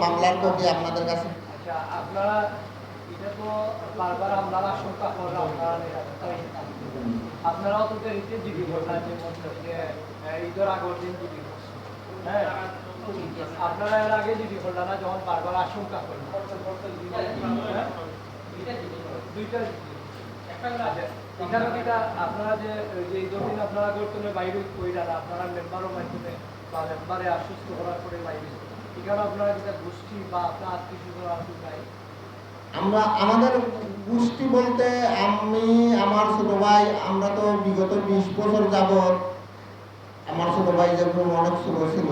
মামলার কপি আপনাদের কাছে। আচ্ছা, আপনারা এটা তো বারবার আপনারা আশঙ্কা করেন, আপনারাও তো দেরিতে জিডি করলেন, যে ঈদের আগের দিন জিডি করছেন। হ্যাঁ, আপনারা এর আগে জিডি করলেন না, যখন বারবার আশঙ্কা করলেন দুইটা এখানে যেটা আপনারা যে ঈদের দিন আপনারা গর্তনে বাইরে কইরা আপনারা মেম্বারও মাধ্যমে বা মেম্বারে আশ্বস্ত করার পরে বাইরে এখানে আপনারা যেটা গোষ্ঠী বা আপনার আত্মীয় আসুন নাই। আমরা আমাদের গোষ্ঠী বলতে আমি, আমার ছোট ভাই, আমরা তো বিগত 20 বছর যাবৎ, আমার ছোট ভাই যখন অনেক ছোট ছিল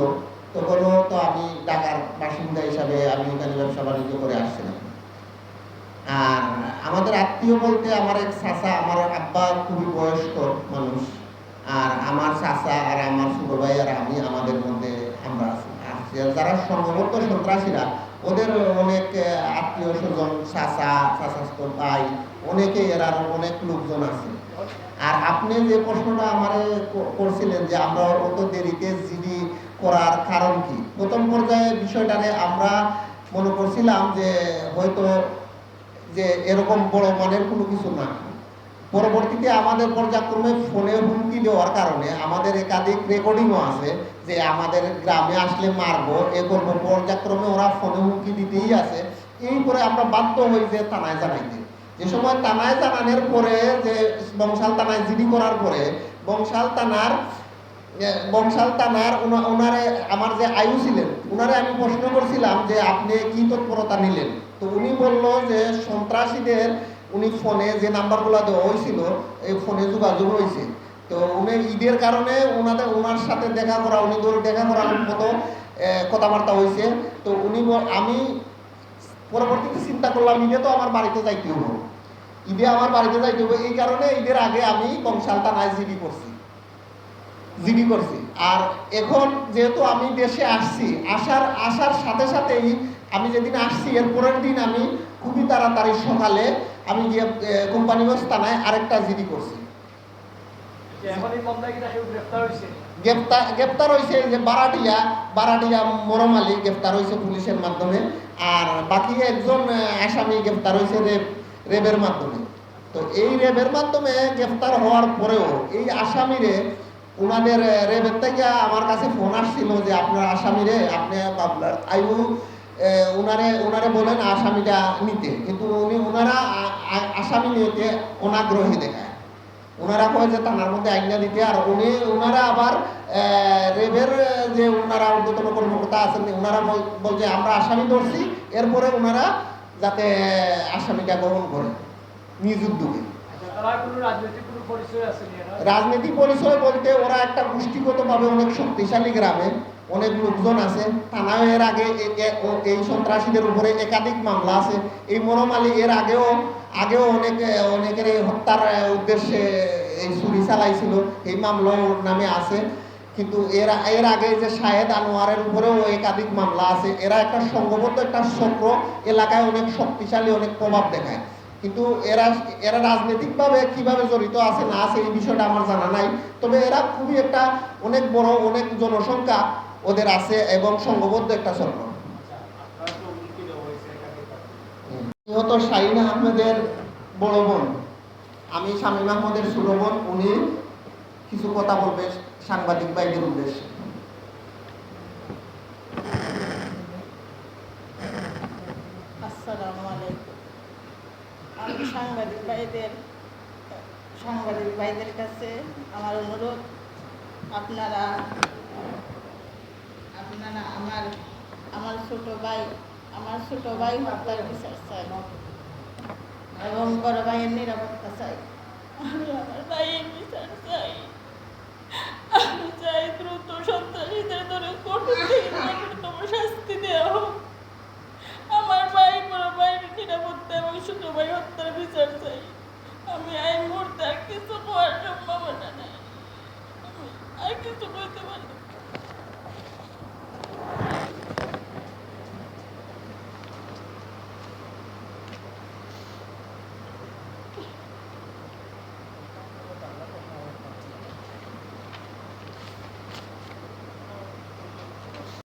তখনও তো আমি ঢাকার বাসিন্দা হিসাবে আমি এখানে ব্যবসা বাণিজ্য করে আসছিলাম। আর আমাদের আত্মীয় বলতে আমার এক চাচা, আমার আব্বা খুবই বয়স্ক মানুষ, আর আমার চাচা আর আমার ছোট ভাই আর আমি, আমাদের মধ্যে আমরা আছি। আর যারা সংঘবদ্ধ সন্ত্রাসীরা, ওদের অনেক আত্মীয় স্বজন, চাচা, চাচাতো ভাই, অনেকে এরা অনেক লোকজন আছে। আর আপনি যে প্রশ্নটা আমারে করছিলেন যে আমরা অত দেরিতে জিডি করার কারণ কি, প্রথম পর্যায়ে বিষয়টারে আমরা মনে করছিলাম যে হয়তো যে এরকম বড় মানের কোনো কিছু না। পরবর্তীতে আমাদের পর্যায়ক্রমে ফোনে হুমকি দেওয়ার কারণে আমাদের একাধিক রেকর্ডিংও আছে যে আমাদের গ্রামে আসলে মারবো, এ করবো, পর্যায়ক্রমে ওরা ফোনে হুমকি দিতেই আছে। এই করে আমরা বাধ্য হই যে থানায় জানাইতে। যে সময় থানায় জানানোর পরে, যে বংশাল থানায় জিডি করার পরে বংশাল থানার ওনারে, আমার যে আয়ু ছিলেন, ওনারে আমি প্রশ্ন করছিলাম যে আপনি কি তৎপরতা নিলেন। তো উনি বলল যে সন্ত্রাসীদের উনি ফোনে যে নাম্বারগুলো দেওয়া হয়েছিল এই ফোনে যোগাযোগ হয়েছে। তো উনি ঈদের কারণে ওনার সাথে দেখা করা, উনি দেখা করার মতো কথাবার্তা হয়েছে। তো আমি পরবর্তীতে চিন্তা করলাম ঈদে তো আমার বাড়িতে যাইতে হবো, এই কারণে ঈদের আগে আমি বংশাল থানায় জিডি করছি। আর এখন যেহেতু আমি দেশে আসছি, আসার সাথে সাথেই আমি যেদিন আসছি এর পরের দিন আমি খুবই তাড়াতাড়ি সকালে আমি গিয়ে কোম্পানিগঞ্জ থানায় আরেকটা জিডি করছি। গ্রেপ্তার হয়েছে যে বারাটিয়া মরম আলী গ্রেপ্তার হয়েছে পুলিশের মাধ্যমে, আর বাকি একজন আসামি গ্রেপ্তার হয়েছে রেবের মাধ্যমে। তো এই রেবের মাধ্যমে গ্রেপ্তার হওয়ার পরেও এই আসামিরে ওনাদের রেবের থেকে আমার কাছে ফোন আসছিল যে আপনার আসামিরে আপনি আয়ু ওনারে বলেন আসামিটা নিতে, কিন্তু ওনারা আসামি নিতে অনাগ্রহী দেখায়। ওনারা কয় যে থানার মধ্যে আইনা দিতে, আর ওনারা আবার রেবের যে ওনারা ঊর্ধ্বতন কর্মকর্তা আছেন ওনারা বলছে আমরা আসামি ধরছি, এরপরে ওনারা যাতে আসামিটা গ্রহণ করে নিজ উদ্যোগে। রাজনৈতিক পরিচয় বলতে ওরা একটা গোষ্ঠীগতভাবে অনেক শক্তিশালী, গ্রামে অনেক লোকজন আছে। থানায় এর আগে এই সন্ত্রাসীদের উপরে একাধিক মামলা আছে। এই মরম আলী এর আগেও অনেকের হত্যার উদ্দেশ্যে এই ছুরি চালাইছিল, এই মামলা ওর নামে আছে। কিন্তু এর আগে যে শাহেদ আনোয়ারের উপরেও একাধিক মামলা আছে। এরা একটা সংঘবদ্ধ একটা চক্র, এলাকায় অনেক শক্তিশালী, অনেক প্রভাব দেখায়। কিন্তু এরা রাজনৈতিকভাবে কিভাবে জড়িত আছে না আছে এই বিষয়টা আমার জানা নাই। তবে এরা খুবই একটা অনেক বড়, অনেক জনসংখ্যা ওদের আছে এবং সংঘবদ্ধ একটা চক্র। নিহত শাহিন আহমেদের বড় বোন, আমি শামীম আহমেদের ছোট বোন। উনি কিছু কথা বলবে সাংবাদিক ভাইদের উদ্দেশ্যে। আসসালামু আলাইকুম। আমি সাংবাদিক ভাইদের কাছে আমার অনুরোধ, আপনারা আমার ছোট ভাই হত্যার বিচার চাই এবং বড় ভাইয়ের নিরাপত্তা চাই। আমি আমার ভাইয়ের বিচার চাই। আমি চাই দ্রুত সন্ত্রাসীদের ধরে কঠোর